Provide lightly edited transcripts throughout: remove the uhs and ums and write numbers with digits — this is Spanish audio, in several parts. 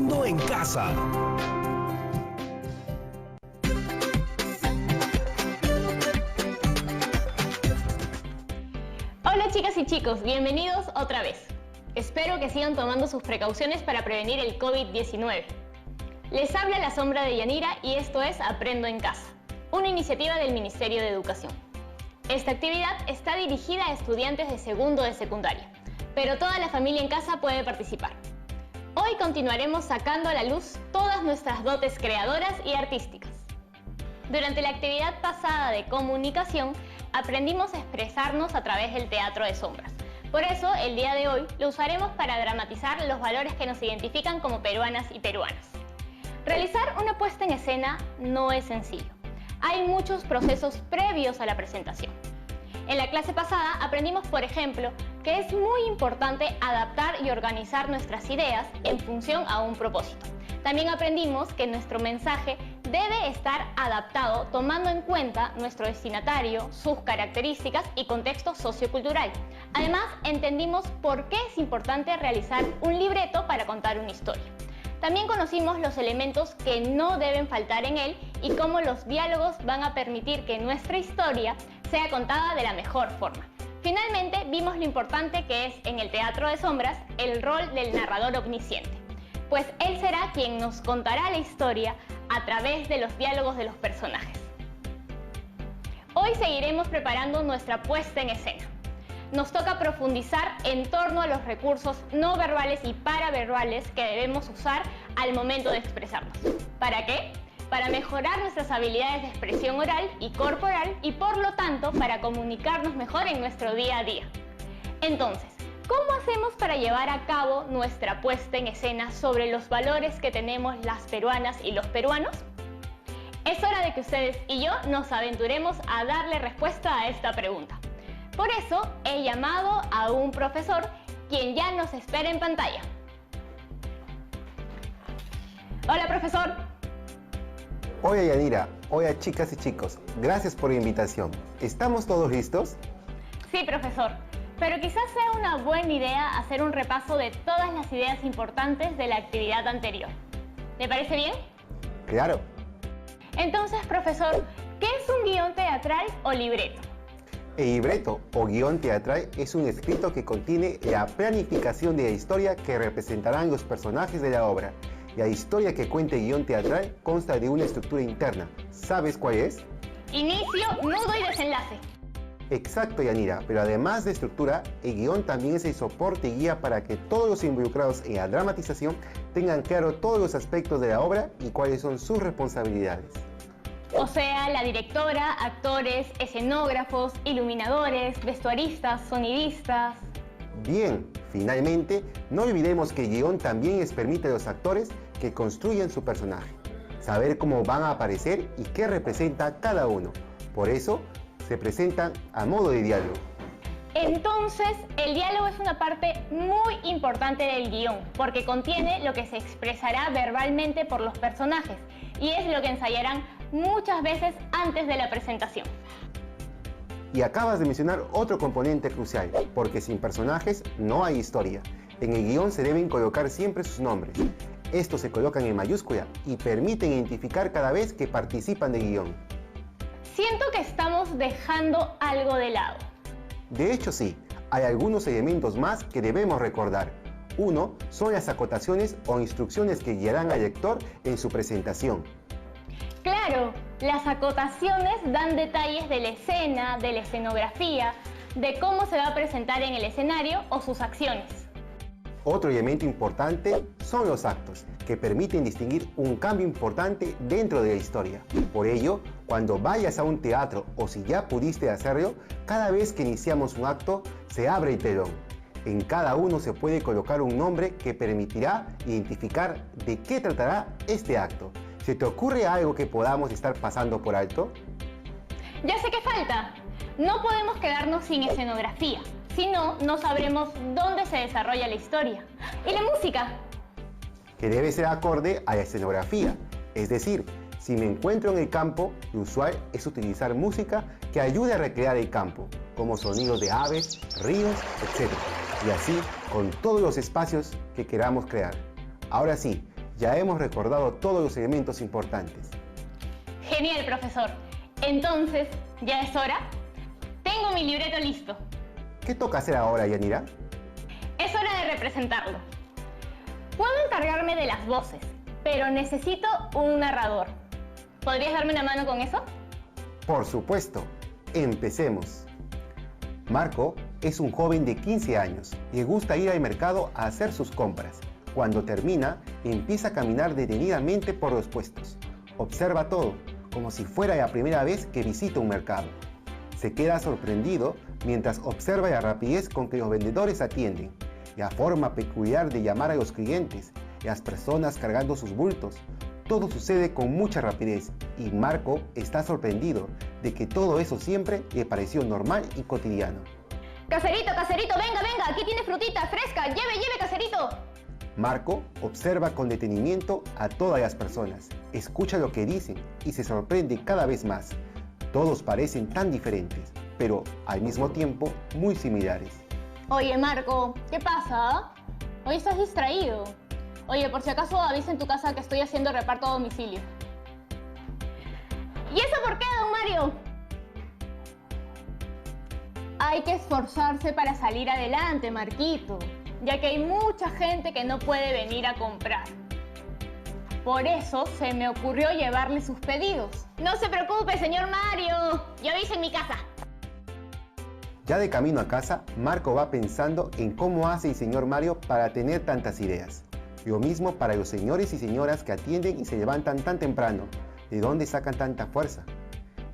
Aprendo en Casa. Hola chicas y chicos, bienvenidos otra vez. Espero que sigan tomando sus precauciones para prevenir el COVID-19. Les habla la sombra de Yanira y esto es Aprendo en Casa, una iniciativa del Ministerio de Educación. Esta actividad está dirigida a estudiantes de segundo de secundaria, pero toda la familia en casa puede participar. Hoy continuaremos sacando a la luz todas nuestras dotes creadoras y artísticas. Durante la actividad pasada de comunicación, aprendimos a expresarnos a través del teatro de sombras. Por eso, el día de hoy lo usaremos para dramatizar los valores que nos identifican como peruanas y peruanos. Realizar una puesta en escena no es sencillo. Hay muchos procesos previos a la presentación. En la clase pasada aprendimos, por ejemplo, que es muy importante adaptar y organizar nuestras ideas en función a un propósito. También aprendimos que nuestro mensaje debe estar adaptado tomando en cuenta nuestro destinatario, sus características y contexto sociocultural. Además, entendimos por qué es importante realizar un libreto para contar una historia. También conocimos los elementos que no deben faltar en él y cómo los diálogos van a permitir que nuestra historia sea contada de la mejor forma. Finalmente, vimos lo importante que es en el teatro de sombras el rol del narrador omnisciente, pues él será quien nos contará la historia a través de los diálogos de los personajes. Hoy seguiremos preparando nuestra puesta en escena. Nos toca profundizar en torno a los recursos no verbales y paraverbales que debemos usar al momento de expresarnos. ¿Para qué? Para mejorar nuestras habilidades de expresión oral y corporal y por lo tanto para comunicarnos mejor en nuestro día a día. Entonces, ¿cómo hacemos para llevar a cabo nuestra puesta en escena sobre los valores que tenemos las peruanas y los peruanos? Es hora de que ustedes y yo nos aventuremos a darle respuesta a esta pregunta. Por eso he llamado a un profesor quien ya nos espera en pantalla. Hola, profesor. Hola Yanira, hola chicas y chicos, gracias por la invitación. ¿Estamos todos listos? Sí, profesor, pero quizás sea una buena idea hacer un repaso de todas las ideas importantes de la actividad anterior. ¿Le parece bien? Claro. Entonces, profesor, ¿qué es un guión teatral o libreto? El libreto o guión teatral es un escrito que contiene la planificación de la historia que representarán los personajes de la obra. La historia que cuenta el guión teatral consta de una estructura interna. ¿Sabes cuál es? Inicio, nudo y desenlace. Exacto, Yanira, pero además de estructura, el guión también es el soporte y guía para que todos los involucrados en la dramatización tengan claro todos los aspectos de la obra y cuáles son sus responsabilidades. O sea, la directora, actores, escenógrafos, iluminadores, vestuaristas, sonidistas. Bien, finalmente, no olvidemos que el guión también les permite a los actores que construyan su personaje, saber cómo van a aparecer y qué representa cada uno. Por eso, se presentan a modo de diálogo. Entonces, el diálogo es una parte muy importante del guión, porque contiene lo que se expresará verbalmente por los personajes y es lo que ensayarán muchas veces antes de la presentación. Y acabas de mencionar otro componente crucial, porque sin personajes no hay historia. En el guión se deben colocar siempre sus nombres. Estos se colocan en mayúscula y permiten identificar cada vez que participan del guión. Siento que estamos dejando algo de lado. De hecho sí, hay algunos elementos más que debemos recordar. Uno son las acotaciones o instrucciones que guiarán al lector en su presentación. Claro, las acotaciones dan detalles de la escena, de la escenografía, de cómo se va a presentar en el escenario o sus acciones. Otro elemento importante son los actos, que permiten distinguir un cambio importante dentro de la historia. Por ello, cuando vayas a un teatro o si ya pudiste hacerlo, cada vez que iniciamos un acto, se abre el telón. En cada uno se puede colocar un nombre que permitirá identificar de qué tratará este acto. ¿Se te ocurre algo que podamos estar pasando por alto? Ya sé que falta. No podemos quedarnos sin escenografía. Si no, no sabremos dónde se desarrolla la historia. ¿Y la música? Que debe ser acorde a la escenografía. Es decir, si me encuentro en el campo, lo usual es utilizar música que ayude a recrear el campo, como sonidos de aves, ríos, etc. Y así con todos los espacios que queramos crear. Ahora sí, ya hemos recordado todos los elementos importantes. Genial, profesor. Entonces, ¿ya es hora? Tengo mi libreto listo. ¿Qué toca hacer ahora, Yanira? Es hora de representarlo. Puedo encargarme de las voces, pero necesito un narrador. ¿Podrías darme una mano con eso? Por supuesto. Empecemos. Marco es un joven de 15 años. Le gusta ir al mercado a hacer sus compras. Cuando termina, empieza a caminar detenidamente por los puestos. Observa todo, como si fuera la primera vez que visita un mercado. Se queda sorprendido mientras observa la rapidez con que los vendedores atienden, la forma peculiar de llamar a los clientes, las personas cargando sus bultos. Todo sucede con mucha rapidez y Marco está sorprendido de que todo eso siempre le pareció normal y cotidiano. Caserito, caserito, venga, venga, aquí tiene frutita fresca, lleve, caserito. Marco observa con detenimiento a todas las personas, escucha lo que dicen y se sorprende cada vez más. Todos parecen tan diferentes, pero al mismo tiempo muy similares. Oye, Marco, ¿qué pasa? Hoy estás distraído. Oye, por si acaso avisa en tu casa que estoy haciendo reparto a domicilio. ¿Y eso por qué, don Mario? Hay que esforzarse para salir adelante, Marquito, ya que hay mucha gente que no puede venir a comprar. Por eso se me ocurrió llevarle sus pedidos. No se preocupe, señor Mario, yo avise en mi casa. Ya de camino a casa, Marco va pensando en cómo hace el señor Mario para tener tantas ideas. Lo mismo para los señores y señoras que atienden y se levantan tan temprano. ¿De dónde sacan tanta fuerza?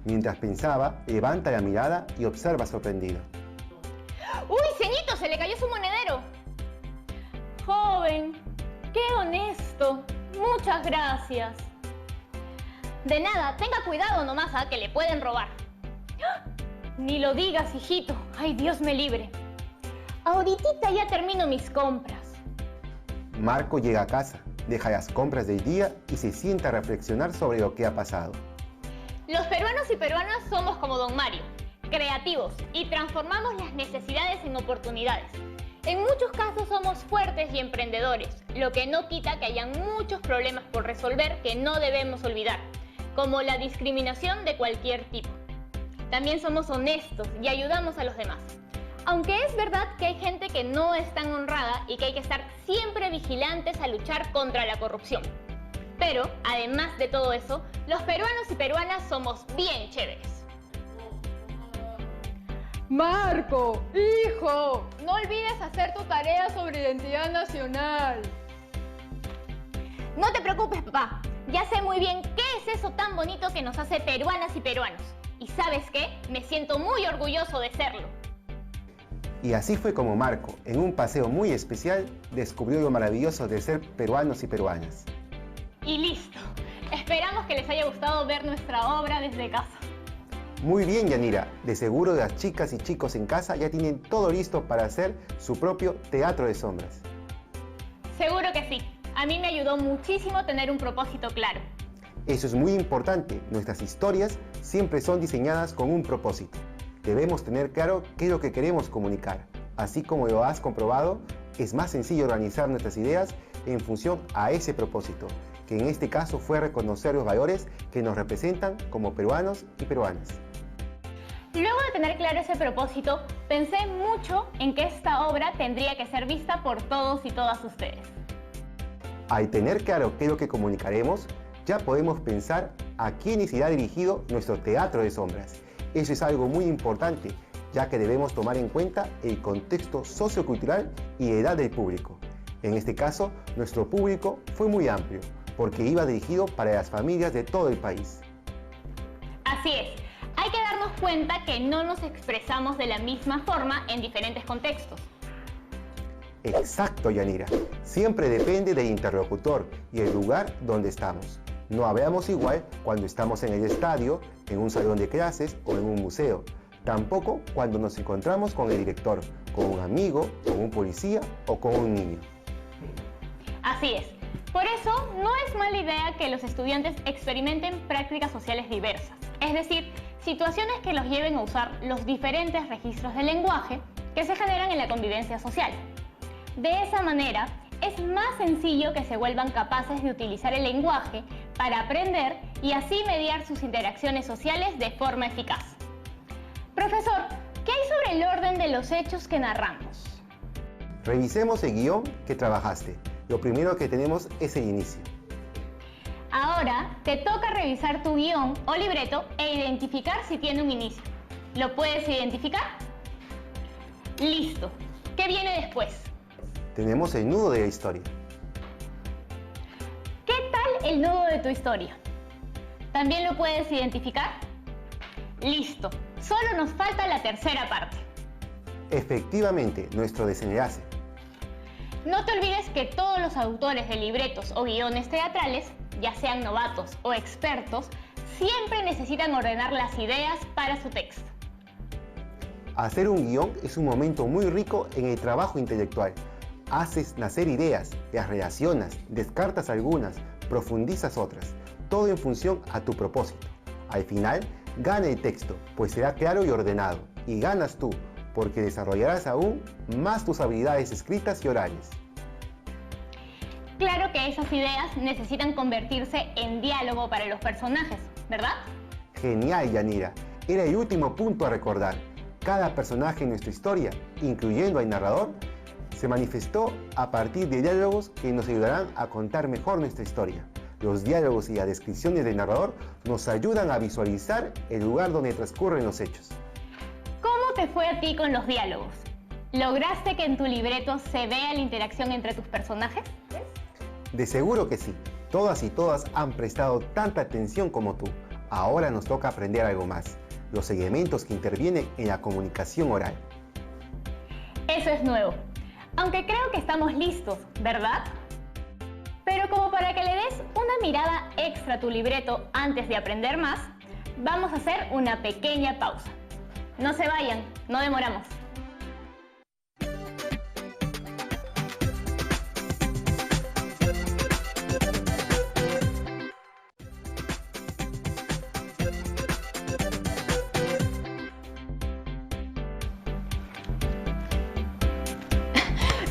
Mientras pensaba, levanta la mirada y observa sorprendido. ¡Uy, ceñito! ¡Se le cayó su monedero! Joven, qué honesto. Muchas gracias. De nada, tenga cuidado nomás, que le pueden robar. ¡Ah! Ni lo digas, hijito. Ay, Dios me libre. Ahorita ya termino mis compras. Marco llega a casa, deja las compras del día y se sienta a reflexionar sobre lo que ha pasado. Los peruanos y peruanas somos como don Mario, creativos y transformamos las necesidades en oportunidades. En muchos casos somos fuertes y emprendedores, lo que no quita que hayan muchos problemas por resolver que no debemos olvidar, como la discriminación de cualquier tipo. También somos honestos y ayudamos a los demás. Aunque es verdad que hay gente que no es tan honrada y que hay que estar siempre vigilantes a luchar contra la corrupción. Pero, además de todo eso, los peruanos y peruanas somos bien chéveres. Marco, hijo, no olvides hacer tu tarea sobre identidad nacional. No te preocupes, papá. Ya sé muy bien qué es eso tan bonito que nos hace peruanas y peruanos. Y ¿sabes qué? Me siento muy orgulloso de serlo. Y así fue como Marco, en un paseo muy especial, descubrió lo maravilloso de ser peruanos y peruanas. Y listo. Esperamos que les haya gustado ver nuestra obra desde casa. Muy bien, Yanira. De seguro las chicas y chicos en casa ya tienen todo listo para hacer su propio teatro de sombras. Seguro que sí. A mí me ayudó muchísimo tener un propósito claro. Eso es muy importante. Nuestras historias siempre son diseñadas con un propósito. Debemos tener claro qué es lo que queremos comunicar. Así como lo has comprobado, es más sencillo organizar nuestras ideas en función a ese propósito, que en este caso fue reconocer los valores que nos representan como peruanos y peruanas. Luego de tener claro ese propósito, pensé mucho en que esta obra tendría que ser vista por todos y todas ustedes. Al tener claro qué es lo que comunicaremos, ya podemos pensar a quiénes irá dirigido nuestro teatro de sombras. Eso es algo muy importante, ya que debemos tomar en cuenta el contexto sociocultural y edad del público. En este caso, nuestro público fue muy amplio, porque iba dirigido para las familias de todo el país. Así es, hay que darnos cuenta que no nos expresamos de la misma forma en diferentes contextos. Exacto, Yanira. Siempre depende del interlocutor y el lugar donde estamos. No hablamos igual cuando estamos en el estadio, en un salón de clases o en un museo. Tampoco cuando nos encontramos con el director, con un amigo, con un policía o con un niño. Así es. Por eso, no es mala idea que los estudiantes experimenten prácticas sociales diversas. Es decir, situaciones que los lleven a usar los diferentes registros del lenguaje que se generan en la convivencia social. De esa manera, es es más sencillo que se vuelvan capaces de utilizar el lenguaje para aprender y así mediar sus interacciones sociales de forma eficaz. Profesor, ¿qué hay sobre el orden de los hechos que narramos? Revisemos el guión que trabajaste. Lo primero que tenemos es el inicio. Ahora te toca revisar tu guión o libreto e identificar si tiene un inicio. ¿Lo puedes identificar? Listo. ¿Qué viene después? Tenemos el nudo de la historia. ¿Qué tal el nudo de tu historia? ¿También lo puedes identificar? Listo. Solo nos falta la tercera parte. Efectivamente, nuestro desenlace. No te olvides que todos los autores de libretos o guiones teatrales, ya sean novatos o expertos, siempre necesitan ordenar las ideas para su texto. Hacer un guión es un momento muy rico en el trabajo intelectual. Haces nacer ideas, las relacionas, descartas algunas, profundizas otras, todo en función a tu propósito. Al final, gana el texto, pues será claro y ordenado, y ganas tú, porque desarrollarás aún más tus habilidades escritas y orales. Claro que esas ideas necesitan convertirse en diálogo para los personajes, ¿verdad? Genial, Yanira. Era el último punto a recordar. Cada personaje en nuestra historia, incluyendo al narrador, se manifestó a partir de diálogos que nos ayudarán a contar mejor nuestra historia. Los diálogos y las descripciones del narrador nos ayudan a visualizar el lugar donde transcurren los hechos. ¿Cómo te fue a ti con los diálogos? ¿Lograste que en tu libreto se vea la interacción entre tus personajes? De seguro que sí. Todas y todas han prestado tanta atención como tú. Ahora nos toca aprender algo más. Los elementos que intervienen en la comunicación oral. Eso es nuevo. Aunque creo que estamos listos, ¿verdad? Pero como para que le des una mirada extra a tu libreto antes de aprender más, vamos a hacer una pequeña pausa. No se vayan, no demoramos.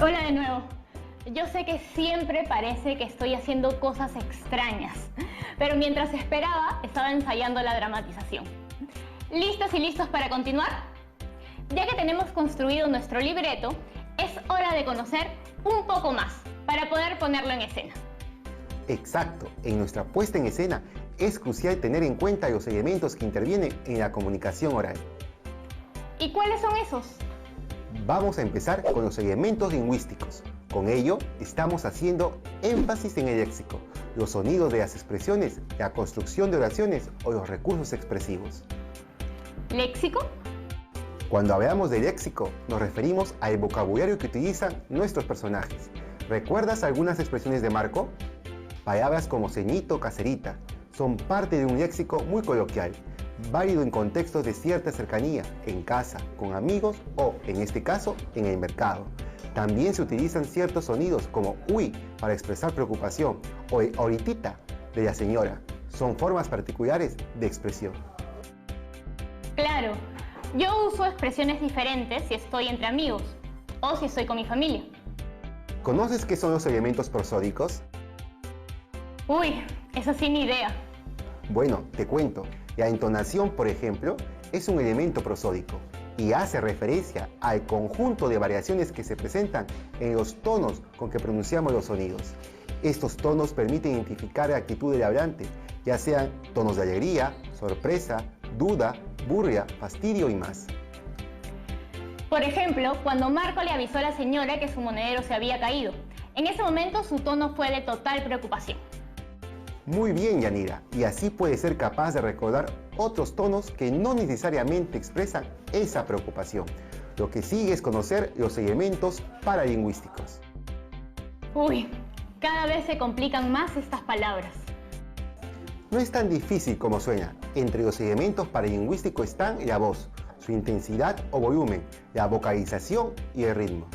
Hola de nuevo. Yo sé que siempre parece que estoy haciendo cosas extrañas, pero mientras esperaba, estaba ensayando la dramatización. ¿Listas y listos para continuar? Ya que tenemos construido nuestro libreto, es hora de conocer un poco más para poder ponerlo en escena. Exacto. En nuestra puesta en escena es crucial tener en cuenta los elementos que intervienen en la comunicación oral. ¿Y cuáles son esos? Vamos a empezar con los elementos lingüísticos. Con ello, estamos haciendo énfasis en el léxico, los sonidos de las expresiones, la construcción de oraciones o los recursos expresivos. ¿Léxico? Cuando hablamos de léxico, nos referimos al vocabulario que utilizan nuestros personajes. ¿Recuerdas algunas expresiones de Marco? Palabras como ceñito, caserita, son parte de un léxico muy coloquial, válido en contextos de cierta cercanía, en casa, con amigos o, en este caso, en el mercado. También se utilizan ciertos sonidos como uy para expresar preocupación o el ahoritita de la señora. Son formas particulares de expresión. Claro, yo uso expresiones diferentes si estoy entre amigos o si estoy con mi familia. ¿Conoces qué son los elementos prosódicos? Uy, eso sí ni idea. Bueno, te cuento. La entonación, por ejemplo, es un elemento prosódico y hace referencia al conjunto de variaciones que se presentan en los tonos con que pronunciamos los sonidos. Estos tonos permiten identificar la actitud del hablante, ya sean tonos de alegría, sorpresa, duda, burla, fastidio y más. Por ejemplo, cuando Marco le avisó a la señora que su monedero se había caído. En ese momento su tono fue de total preocupación. Muy bien, Yanira, y así puedes ser capaz de recordar otros tonos que no necesariamente expresan esa preocupación. Lo que sigue es conocer los elementos paralingüísticos. Uy, cada vez se complican más estas palabras. No es tan difícil como suena. Entre los elementos paralingüísticos están la voz, su intensidad o volumen, la vocalización y el ritmo.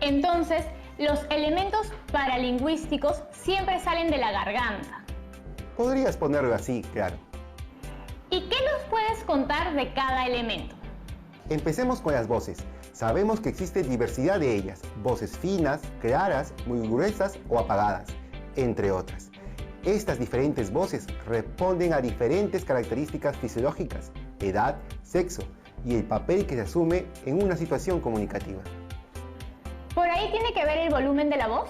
Entonces, los elementos paralingüísticos siempre salen de la garganta. Podrías ponerlo así, claro. ¿Y qué nos puedes contar de cada elemento? Empecemos con las voces. Sabemos que existe diversidad de ellas, voces finas, claras, muy gruesas o apagadas, entre otras. Estas diferentes voces responden a diferentes características fisiológicas, edad, sexo y el papel que se asume en una situación comunicativa. ¿Por ahí tiene que ver el volumen de la voz?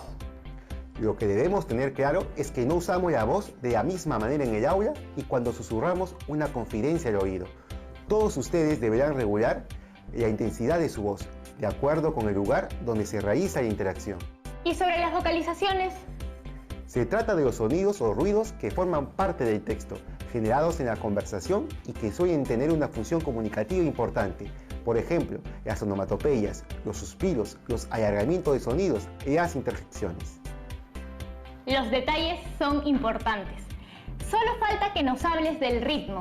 Lo que debemos tener claro es que no usamos la voz de la misma manera en el aula y cuando susurramos una confidencia al oído. Todos ustedes deberán regular la intensidad de su voz, de acuerdo con el lugar donde se realiza la interacción. ¿Y sobre las vocalizaciones? Se trata de los sonidos o ruidos que forman parte del texto, generados en la conversación y que suelen tener una función comunicativa importante. Por ejemplo, las onomatopeyas, los suspiros, los alargamientos de sonidos y las interjecciones. Los detalles son importantes. Solo falta que nos hables del ritmo.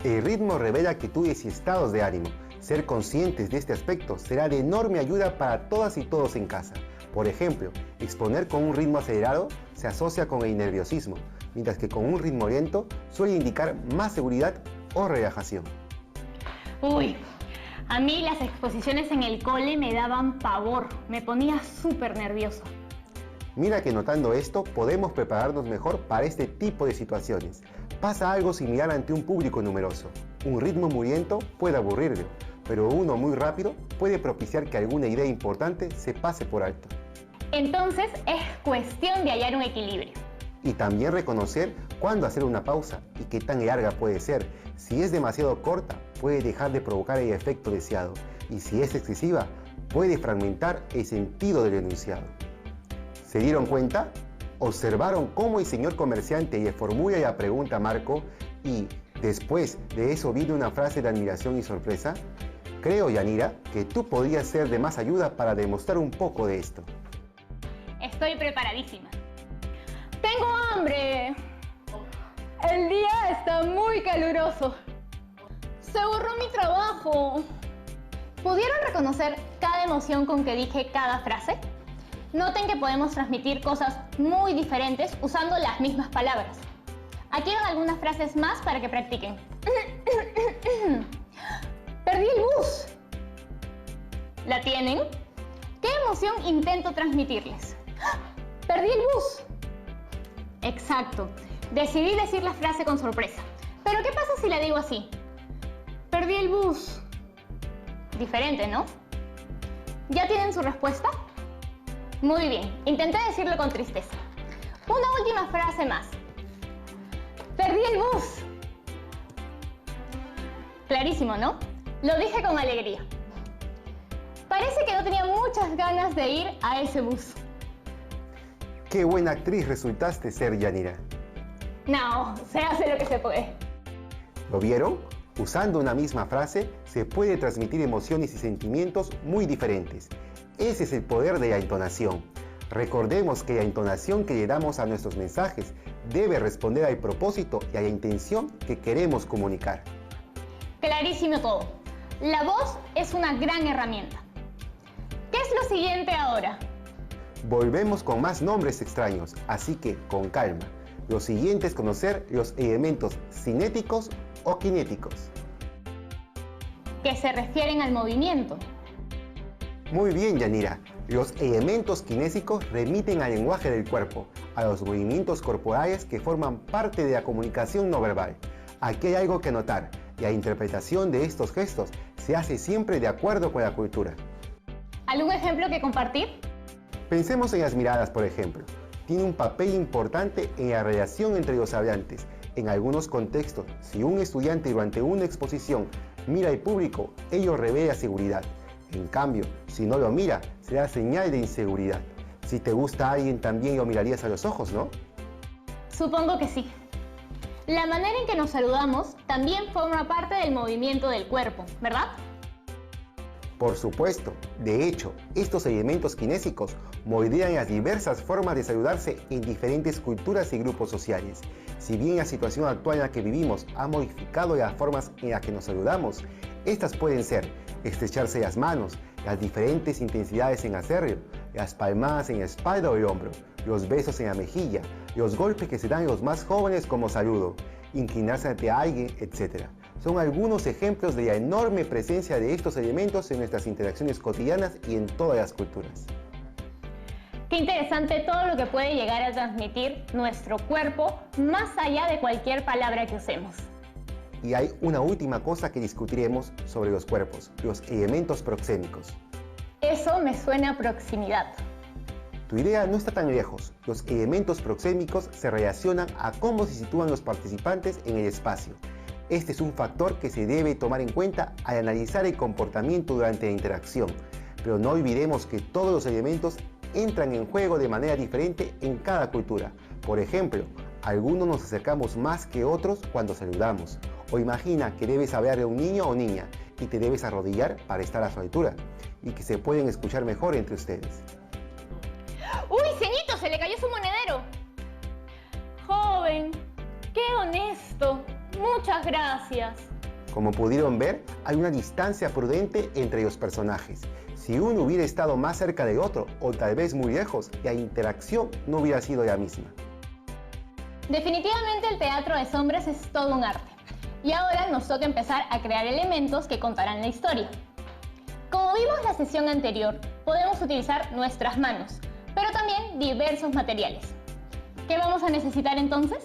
El ritmo revela actitudes y estados de ánimo. Ser conscientes de este aspecto será de enorme ayuda para todas y todos en casa. Por ejemplo, exponer con un ritmo acelerado se asocia con el nerviosismo, mientras que con un ritmo lento suele indicar más seguridad o relajación. Uy, a mí las exposiciones en el cole me daban pavor, me ponía súper nervioso. Mira que notando esto podemos prepararnos mejor para este tipo de situaciones. Pasa algo similar ante un público numeroso. Un ritmo muy lento puede aburrirlo, pero uno muy rápido puede propiciar que alguna idea importante se pase por alto. Entonces es cuestión de hallar un equilibrio. Y también reconocer cuándo hacer una pausa y qué tan larga puede ser. Si es demasiado corta, puede dejar de provocar el efecto deseado. Y si es excesiva, puede fragmentar el sentido del enunciado. ¿Se dieron cuenta? ¿Observaron cómo el señor comerciante le formula la pregunta a Marco y después de eso viene una frase de admiración y sorpresa? Creo, Yanira, que tú podrías ser de más ayuda para demostrar un poco de esto. Estoy preparadísima. ¡Tengo hambre! El día está muy caluroso. ¡Se borró mi trabajo! ¿Pudieron reconocer cada emoción con que dije cada frase? Noten que podemos transmitir cosas muy diferentes usando las mismas palabras. Aquí van algunas frases más para que practiquen. ¡Perdí el bus! ¿La tienen? ¿Qué emoción intento transmitirles? ¡Perdí el bus! Exacto. Decidí decir la frase con sorpresa. ¿Pero qué pasa si la digo así? Perdí el bus. Diferente, ¿no? ¿Ya tienen su respuesta? Muy bien. Intenté decirlo con tristeza. Una última frase más. Perdí el bus. Clarísimo, ¿no? Lo dije con alegría. Parece que no tenía muchas ganas de ir a ese bus. ¡Qué buena actriz resultaste ser, Yanira! No, se hace lo que se puede. ¿Lo vieron? Usando una misma frase se puede transmitir emociones y sentimientos muy diferentes. Ese es el poder de la entonación. Recordemos que la entonación que le damos a nuestros mensajes debe responder al propósito y a la intención que queremos comunicar. Clarísimo todo. La voz es una gran herramienta. ¿Qué es lo siguiente ahora? Volvemos con más nombres extraños, así que con calma. Lo siguiente es conocer los elementos cinéticos o kinéticos. Que se refieren al movimiento. Muy bien, Yanira. Los elementos kinésicos remiten al lenguaje del cuerpo, a los movimientos corporales que forman parte de la comunicación no verbal. Aquí hay algo que notar. La interpretación de estos gestos se hace siempre de acuerdo con la cultura. ¿Algún ejemplo que compartir? Pensemos en las miradas, por ejemplo. Tiene un papel importante en la relación entre los hablantes. En algunos contextos, si un estudiante durante una exposición mira al público, ello revela seguridad. En cambio, si no lo mira, será señal de inseguridad. Si te gusta a alguien, también lo mirarías a los ojos, ¿no? Supongo que sí. La manera en que nos saludamos también forma parte del movimiento del cuerpo, ¿verdad? Por supuesto. De hecho, estos elementos kinésicos moldean las diversas formas de saludarse en diferentes culturas y grupos sociales. Si bien la situación actual en la que vivimos ha modificado las formas en las que nos saludamos, estas pueden ser estrecharse las manos, las diferentes intensidades en hacerlo, las palmadas en la espalda o el hombro, los besos en la mejilla, los golpes que se dan los más jóvenes como saludo, inclinarse ante alguien, etc. Son algunos ejemplos de la enorme presencia de estos elementos en nuestras interacciones cotidianas y en todas las culturas. Qué interesante todo lo que puede llegar a transmitir nuestro cuerpo más allá de cualquier palabra que usemos. Y hay una última cosa que discutiremos sobre los cuerpos, los elementos proxémicos. Eso me suena a proximidad. Tu idea no está tan lejos. Los elementos proxémicos se relacionan a cómo se sitúan los participantes en el espacio. Este es un factor que se debe tomar en cuenta al analizar el comportamiento durante la interacción. Pero no olvidemos que todos los elementos entran en juego de manera diferente en cada cultura. Por ejemplo, algunos nos acercamos más que otros cuando saludamos. O imagina que debes hablarle a un niño o niña y te debes arrodillar para estar a su altura y que se pueden escuchar mejor entre ustedes. ¡Uy, ceñito! ¡Se le cayó su monedero! Joven, qué honesto. Muchas gracias. Como pudieron ver, hay una distancia prudente entre los personajes. Si uno hubiera estado más cerca del otro o tal vez muy lejos, la interacción no hubiera sido la misma. Definitivamente el teatro de sombras es todo un arte. Y ahora nos toca empezar a crear elementos que contarán la historia. Como vimos en la sesión anterior, podemos utilizar nuestras manos, pero también diversos materiales. ¿Qué vamos a necesitar entonces?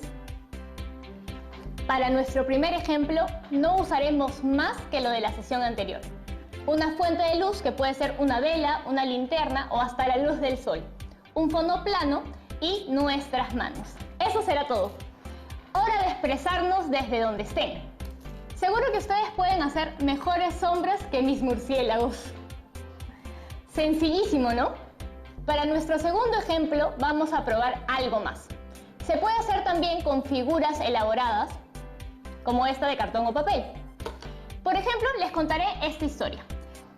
Para nuestro primer ejemplo, no usaremos más que lo de la sesión anterior. Una fuente de luz que puede ser una vela, una linterna o hasta la luz del sol. Un fondo plano y nuestras manos. Eso será todo. Hora de expresarnos desde donde estén. Seguro que ustedes pueden hacer mejores sombras que mis murciélagos. Sencillísimo, ¿no? Para nuestro segundo ejemplo vamos a probar algo más. Se puede hacer también con figuras elaboradas, como esta de cartón o papel. Por ejemplo, les contaré esta historia.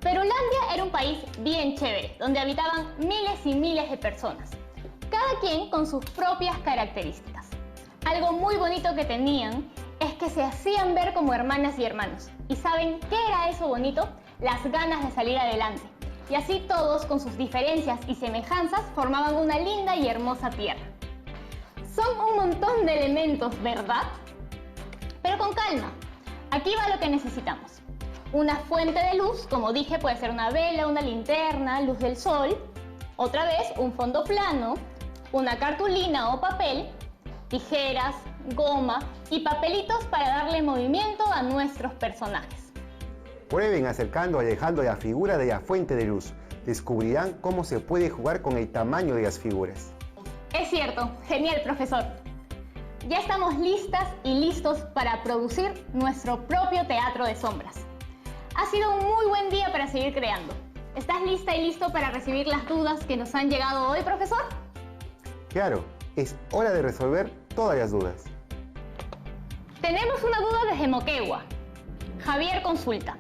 Perulandia era un país bien chévere, donde habitaban miles y miles de personas, cada quien con sus propias características. Algo muy bonito que tenían es que se hacían ver como hermanas y hermanos. ¿Y saben qué era eso bonito? Las ganas de salir adelante. Y así todos, con sus diferencias y semejanzas, formaban una linda y hermosa tierra. Son un montón de elementos, ¿verdad? Pero con calma. Aquí va lo que necesitamos. Una fuente de luz, como dije, puede ser una vela, una linterna, luz del sol. Otra vez, un fondo plano, una cartulina o papel, tijeras, goma y papelitos para darle movimiento a nuestros personajes. Prueben acercando y alejando la figura de la fuente de luz. Descubrirán cómo se puede jugar con el tamaño de las figuras. Es cierto, genial, profesor. Ya estamos listas y listos para producir nuestro propio teatro de sombras. Ha sido un muy buen día para seguir creando. ¿Estás lista y listo para recibir las dudas que nos han llegado hoy, profesor? Claro, es hora de resolver todas las dudas. Tenemos una duda desde Moquegua. Javier consulta: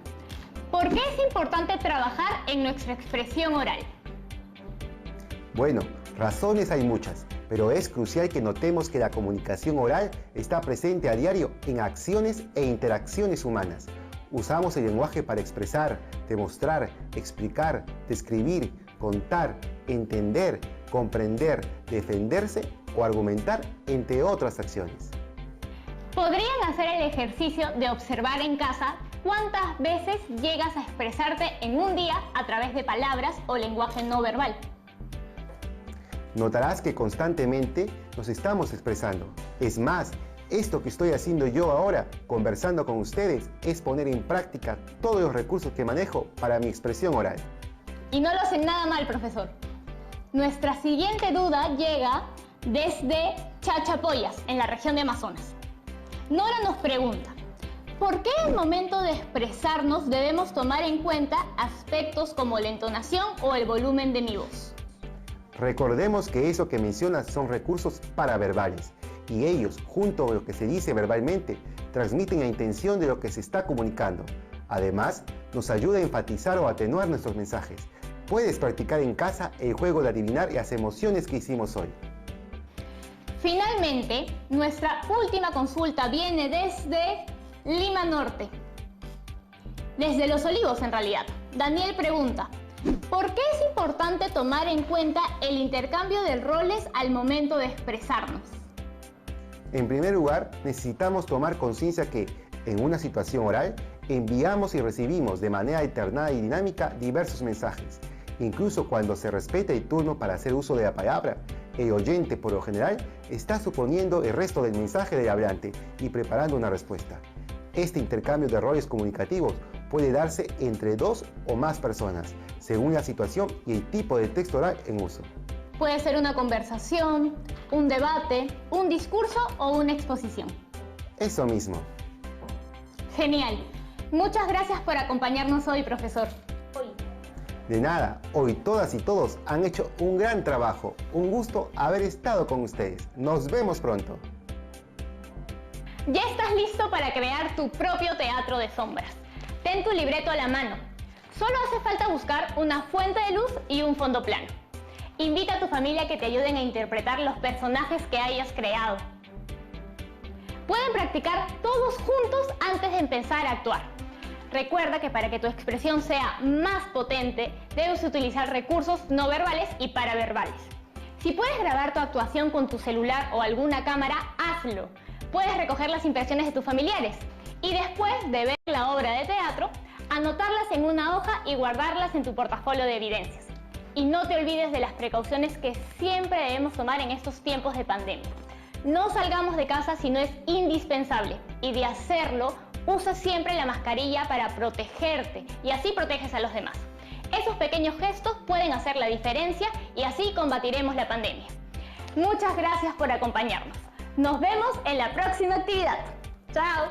¿por qué es importante trabajar en nuestra expresión oral? Bueno, razones hay muchas, pero es crucial que notemos que la comunicación oral está presente a diario en acciones e interacciones humanas. Usamos el lenguaje para expresar, demostrar, explicar, describir, contar, entender, comprender, defenderse o argumentar, entre otras acciones. ¿Podrían hacer el ejercicio de observar en casa cuántas veces llegas a expresarte en un día a través de palabras o lenguaje no verbal? Notarás que constantemente nos estamos expresando. Es más, esto que estoy haciendo yo ahora, conversando con ustedes, es poner en práctica todos los recursos que manejo para mi expresión oral. Y no lo hacen nada mal, profesor. Nuestra siguiente duda llega desde Chachapoyas, en la región de Amazonas. Nora nos pregunta: ¿por qué al momento de expresarnos debemos tomar en cuenta aspectos como la entonación o el volumen de mi voz? Recordemos que eso que mencionas son recursos paraverbales y ellos, junto con lo que se dice verbalmente, transmiten la intención de lo que se está comunicando. Además, nos ayuda a enfatizar o atenuar nuestros mensajes. Puedes practicar en casa el juego de adivinar las emociones que hicimos hoy. Finalmente, nuestra última consulta viene desde Lima Norte. Desde Los Olivos, en realidad. Daniel pregunta: ¿por qué es importante tomar en cuenta el intercambio de roles al momento de expresarnos? En primer lugar, necesitamos tomar conciencia que En una situación oral, enviamos y recibimos de manera alternada y dinámica diversos mensajes. Incluso cuando se respeta el turno para hacer uso de la palabra, el oyente por lo general está suponiendo el resto del mensaje del hablante y preparando una respuesta. Este intercambio de roles comunicativos puede darse entre 2 o más personas, según la situación y el tipo de texto oral en uso. Puede ser una conversación, un debate, un discurso o una exposición. Eso mismo. Genial. Muchas gracias por acompañarnos hoy, profesor. De nada, hoy todas y todos han hecho un gran trabajo. Un gusto haber estado con ustedes. Nos vemos pronto. Ya estás listo para crear tu propio teatro de sombras. Ten tu libreto a la mano. Solo hace falta buscar una fuente de luz y un fondo plano. Invita a tu familia a que te ayuden a interpretar los personajes que hayas creado. Pueden practicar todos juntos antes de empezar a actuar. Recuerda que para que tu expresión sea más potente, debes utilizar recursos no verbales y paraverbales. Si puedes grabar tu actuación con tu celular o alguna cámara, hazlo. Puedes recoger las impresiones de tus familiares y después de ver la obra de teatro, anotarlas en una hoja y guardarlas en tu portafolio de evidencias. Y no te olvides de las precauciones que siempre debemos tomar en estos tiempos de pandemia. No salgamos de casa si no es indispensable y de hacerlo, usa siempre la mascarilla para protegerte y así proteges a los demás. Esos pequeños gestos pueden hacer la diferencia y así combatiremos la pandemia. Muchas gracias por acompañarnos. Nos vemos en la próxima actividad. ¡Chao!